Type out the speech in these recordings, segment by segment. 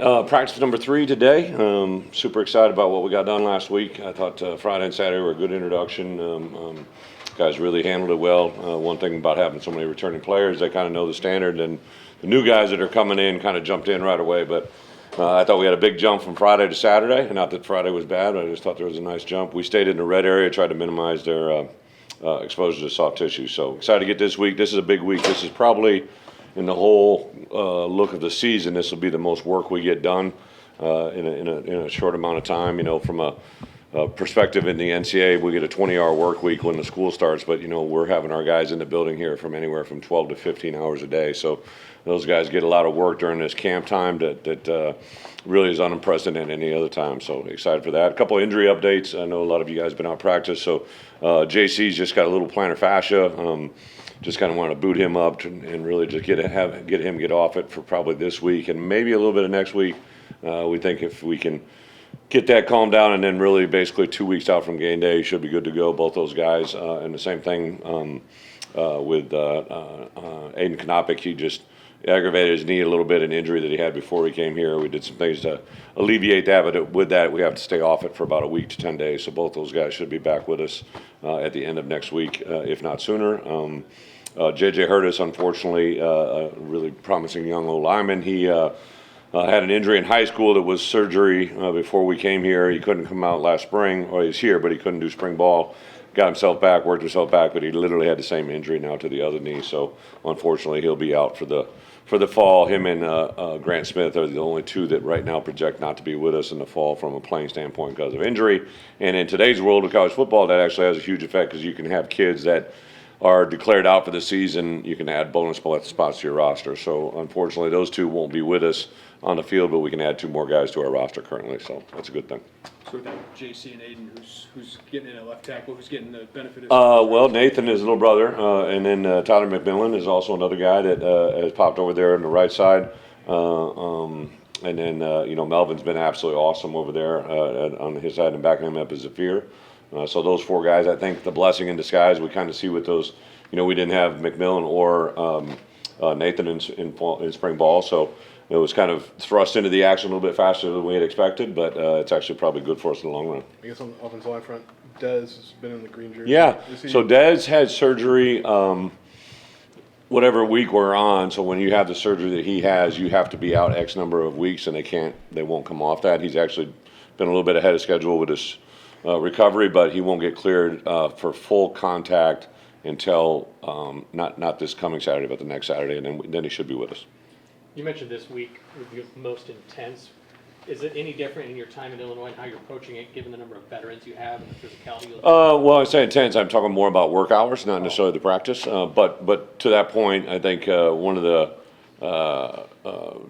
Practice number 3 today. Super excited about what we got done last week. I thought Friday and Saturday were a good introduction. Guys really handled it well. One thing about having so many returning players, they kind of know the standard, and the new guys that are coming in kind of jumped in right away. But I thought we had a big jump from Friday to Saturday. Not that Friday was bad, but I just thought there was a nice jump. We stayed in the red area, tried to minimize their exposure to soft tissue. So excited to get this week. This is a big week. This is probably, in the whole look of the season, this will be the most work we get done in a short amount of time. You know, from a perspective in the NCAA, we get a 20-hour work week when the school starts, but, you know, we're having our guys in the building here from anywhere from 12 to 15 hours a day. So those guys get a lot of work during this camp time that really is unprecedented any other time. So excited for that. A couple of injury updates. I know a lot of you guys have been out practice. So JC's just got a little plantar fascia. Just kind of want to boot him up and really just get him get off it for probably this week and maybe a little bit of next week. We think if we can get that calmed down, and then really basically 2 weeks out from game day, should be good to go, both those guys. And the same thing with Aiden Knopick. He just aggravated his knee a little bit, an injury that he had before he came here. We did some things to alleviate that, but with that, we have to stay off it for about a week to 10 days. So both those guys should be back with us at the end of next week, if not sooner. J.J. Hurtis, unfortunately, a really promising young old lineman. He had an injury in high school that was surgery before we came here. He couldn't come out last spring, or he's here, but he couldn't do spring ball. Got himself back, worked himself back, but he literally had the same injury now to the other knee. So unfortunately, he'll be out for the fall. Him and Grant Smith are the only two that right now project not to be with us in the fall from a playing standpoint because of injury. And in today's world of college football, that actually has a huge effect because you can have kids that are declared out for the season. You can add bonus spots to your roster. So unfortunately, those two won't be with us on the field, but we can add 2 more guys to our roster currently. So that's a good thing. So we got JC and Aiden, who's getting in at left tackle, who's getting the benefit of well, Nathan is his little brother, and then Tyler McMillan is also another guy that has popped over there on the right side. And then, Melvin's been absolutely awesome over there on his side, and backing him up is Zafir. So those 4 guys, I think the blessing in disguise, we kind of see with those, we didn't have McMillan or Nathan in spring ball, so it was kind of thrust into the action a little bit faster than we had expected, but it's actually probably good for us in the long run. I guess on the offensive line front, Dez has been in the green jersey. Yeah, so Dez had surgery whatever week we're on, so when you have the surgery that he has, you have to be out X number of weeks, and they won't come off that. He's actually been a little bit ahead of schedule with his recovery, but he won't get cleared for full contact until not this coming Saturday, but the next Saturday, and then he should be with us. You mentioned this week would be most intense. Is it any different in your time in Illinois and how you're approaching it, given the number of veterans you have and the physicality? Well, I say intense. I'm talking more about work hours, not necessarily the practice. But to that point, I think one of the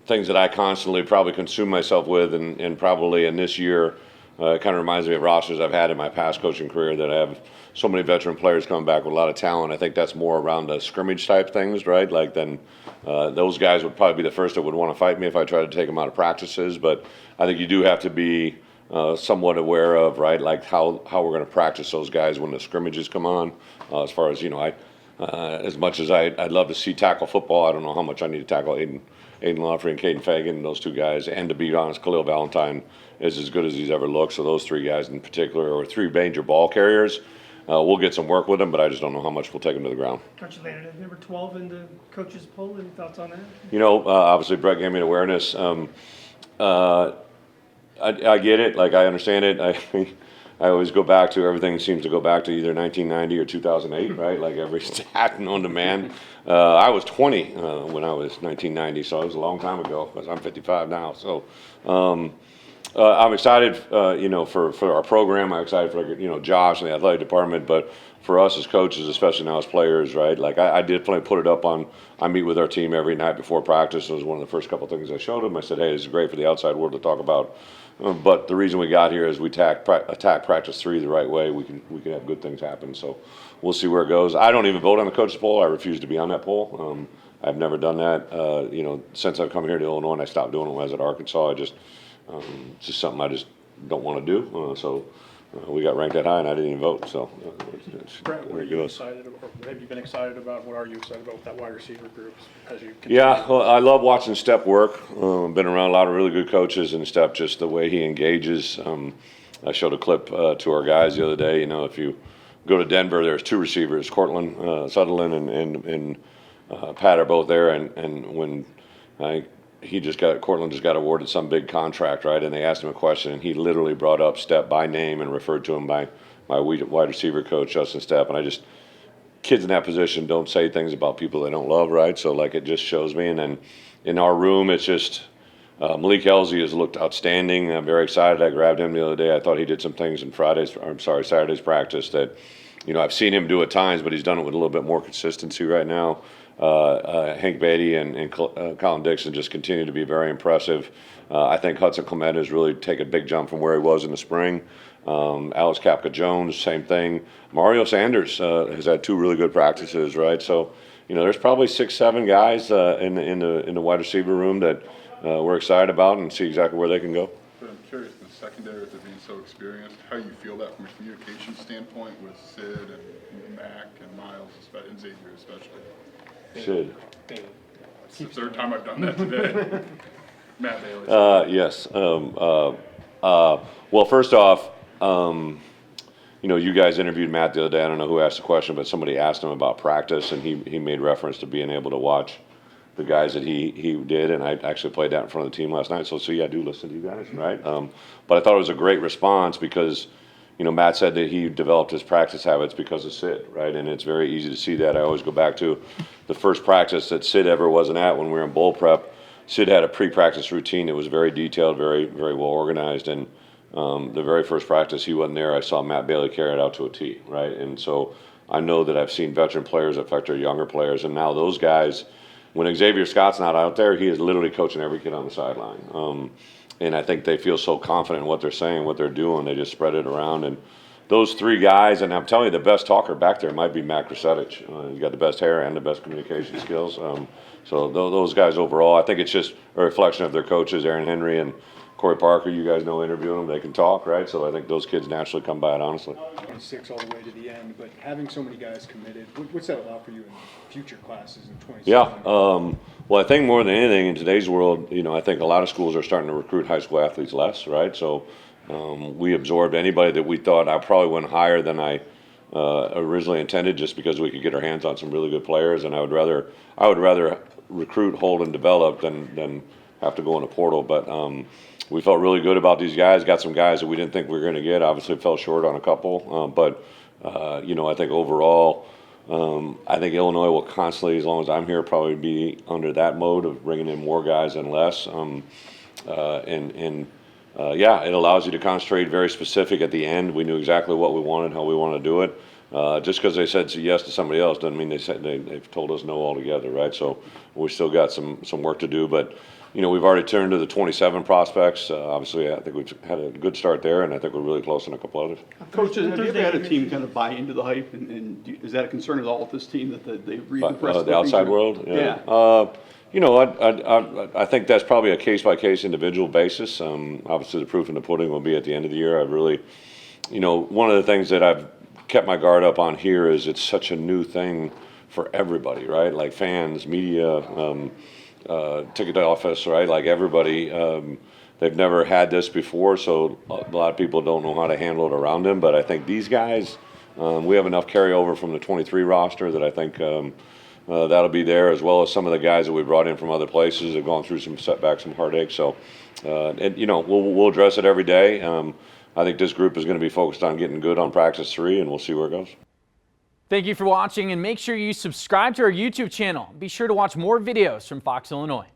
things that I constantly probably consume myself with, and probably in this year, it kind of reminds me of rosters I've had in my past coaching career that I have so many veteran players coming back with a lot of talent. I think that's more around the scrimmage type things, right? Like then those guys would probably be the first that would want to fight me if I tried to take them out of practices. But I think you do have to be somewhat aware of, right, like how we're going to practice those guys when the scrimmages come on. As far as, as much as I'd love to see tackle football, I don't know how much I need to tackle Aiden Lawfrey and Caden Fagan, those 2 guys. And to be honest, Khalil Valentine is as good as he's ever looked. So those 3 guys in particular are 3 major ball carriers. We'll get some work with them, but I just don't know how much we'll take them to the ground. Coach, you landed at number 12 in the coaches poll. Any thoughts on that? Obviously Bret gave me an awareness. I get it. Like, I understand it. I always go back to, everything seems to go back to either 1990 or 2008, right? Like every stat known to man. I was 20 when I was 1990, so it was a long time ago because I'm 55 now. So I'm excited, for our program. I'm excited for, Josh and the athletic department, but for us as coaches, especially now as players, right? Like I did put it up on, I meet with our team every night before practice. It was one of the first couple of things I showed them. I said, hey, this is great for the outside world to talk about. But the reason we got here is we attack practice 3 the right way. We can have good things happen. So we'll see where it goes. I don't even vote on the coaches poll. I refuse to be on that poll. I've never done that. Since I've come here to Illinois, and I stopped doing it when I was at Arkansas. It's just something I just don't want to do. So we got ranked that high, and I didn't even vote. So it's Brett, what there are it you goes. excited about, or have you been excited about, what are you excited about with that wide receiver group as you continue? Yeah, well, I love watching Step work. Been around a lot of really good coaches, and Step, just the way he engages. I showed a clip to our guys the other day. You know, if you go to Denver, there's 2 receivers, Cortland Sutherland and Pat are both there, and when Cortland just got awarded some big contract, right? And they asked him a question, and he literally brought up Step by name and referred to him by my wide receiver coach, Justin Step. And kids in that position don't say things about people they don't love, right? So, like, it just shows me. And then in our room, it's just Malik Elzy has looked outstanding. I'm very excited. I grabbed him the other day. I thought he did some things in Saturday's practice that, you know, I've seen him do at times, but he's done it with a little bit more consistency right now. Hank Beatty and Colin Dixon just continue to be very impressive. I think Hudson Clement has really taken a big jump from where he was in the spring. Alex Kapka-Jones, same thing. Mario Sanders has had 2 really good practices, right? So, you know, there's probably 6, 7 guys in the wide receiver room that we're excited about and see exactly where they can go. But I'm curious, the secondary, with it being so experienced, how you feel that from a communication standpoint with Sid and Mac and Miles, and Xavier especially. Sid. It's the 3rd time I've done that today. Matt Bailey. Yes. Well, first off, you know, you guys interviewed Matt the other day. I don't know who asked the question, but somebody asked him about practice, and he made reference to being able to watch the guys that he did, and I actually played that in front of the team last night. So yeah, I do listen to you guys, right? But I thought it was a great response because, you know, Matt said that he developed his practice habits because of Sid, right? And it's very easy to see that. I always go back to the first practice that Sid ever wasn't at when we were in bowl prep. Sid had a pre-practice routine that was very detailed, very, very well organized, and the very first practice he wasn't there, I saw Matt Bailey carry it out to a T, right? And so I know that I've seen veteran players affect our younger players, and now those guys, when Xavier Scott's not out there, he is literally coaching every kid on the sideline. And I think they feel so confident in what they're saying, what they're doing, they just spread it around. And those 3 guys, and I'm telling you, the best talker back there might be Matt Grusevich. He's got the best hair and the best communication skills. So those guys overall, I think it's just a reflection of their coaches, Aaron Henry and Corey Parker. You guys know, interviewing them, they can talk, right? So I think those kids naturally come by it, honestly. 26 all the way to the end, but having so many guys committed, what's that allow for you in future classes in 27? Yeah. Well, I think more than anything in today's world, you know, I think a lot of schools are starting to recruit high school athletes less, right? So we absorbed anybody that we thought I probably went higher than I originally intended, just because we could get our hands on some really good players. And I would rather recruit, hold, and develop than have to go in a portal. But we felt really good about these guys. Got some guys that we didn't think we were going to get. Obviously, fell short on a couple. But you know, I think overall, I think Illinois will constantly, as long as I'm here, probably be under that mode of bringing in more guys and less. Yeah, it allows you to concentrate very specific at the end. We knew exactly what we wanted, how we wanted to do it. Just because they said yes to somebody else doesn't mean they've told us no altogether, right? So we still got some work to do. But, you know, we've already turned to the 27 prospects. Obviously, I think we've had a good start there, and I think we're really close on a couple others. Coaches, have you ever had a team kind of buy into the hype, and is that a concern at all with this team that they read the press? The outside world? Yeah. You know, I think that's probably a case-by-case individual basis. Obviously, the proof in the pudding will be at the end of the year. I really, you know, one of the things that I've kept my guard up on here is it's such a new thing for everybody, right? Like fans, media, ticket office, right? Like everybody, they've never had this before, so a lot of people don't know how to handle it around them. But I think these guys, we have enough carryover from the 23 roster that I think that'll be there, as well as some of the guys that we brought in from other places have gone through some setbacks, some heartaches. So, and you know, we'll address it every day. I think this group is going to be focused on getting good on practice 3, and we'll see where it goes. Thank you for watching, and make sure you subscribe to our YouTube channel. Be sure to watch more videos from Fox Illinois.